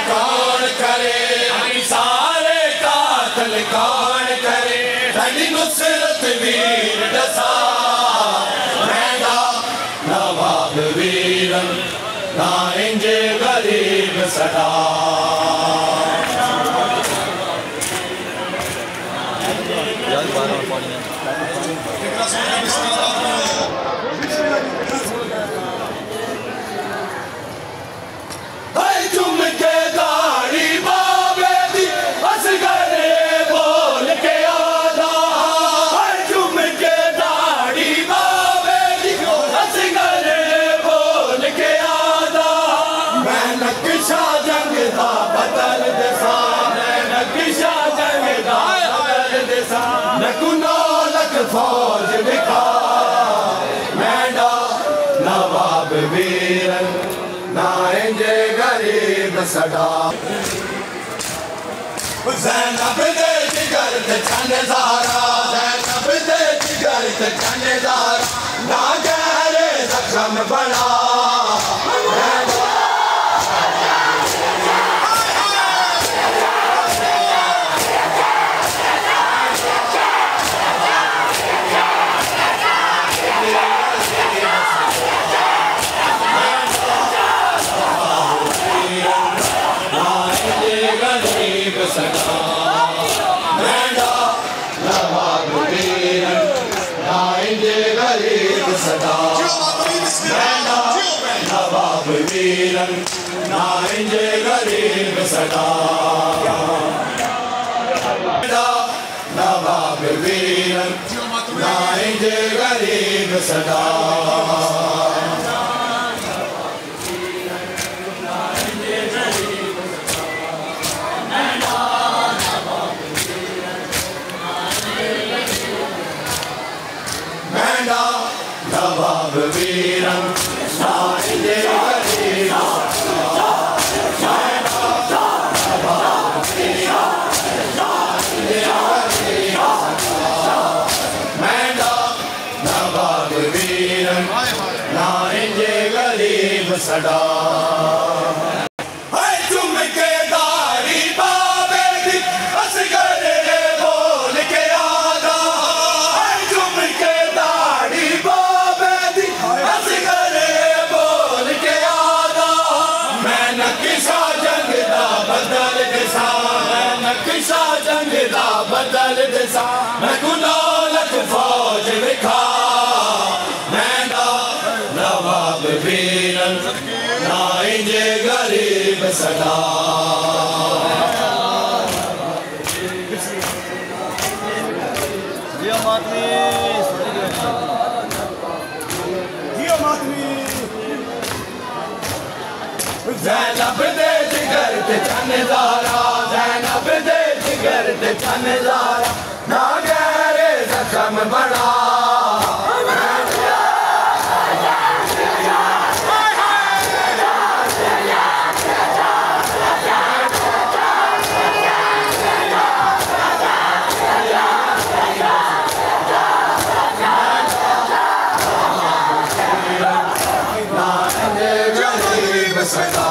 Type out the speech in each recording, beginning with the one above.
कौन करे, सारे कातल कौन करे, तेरी नुसरत वीर दसा मैंदा नवाब वीरन ना इंजे गरीब सदा। फौज दिखा मैंडा नवाब वीरन ना इंजे गरीब सदा। ज़ैनब दे जिगर ते चने ज़ारा, ज़ैनब दे जिगर ते चने ज़ारा ना गहरे ज़ख्म बना मैंडा नवाब वीरन ना इंजे गरीब सदा। मैंडा नवाब वीरन ना इंजे गरीब सदा। मैंडा नवाब वीरन ना इंजे गरीब सदा। नवाब वीरन ना इंजे गरीब सदा। नवाब वीरन ना इंजे गरीब सदा। मैंडा नवाब वीरन ना इंजे गरीब सदा। नक्शा जंग दा बदल दिसा मैं गुलालत फौज विखा मैंडा नवाब वीरन ना इंजे गरीब सदा। ज़ैनब दे जिगर ते चने ज़ारा, ज़ैनब दे जिगर ते चने ज़ारा ना गहरे ज़ख्म बना सदा।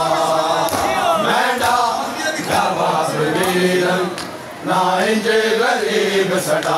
मैंडा नवाब वीरन ना इंजे गरीब सदा।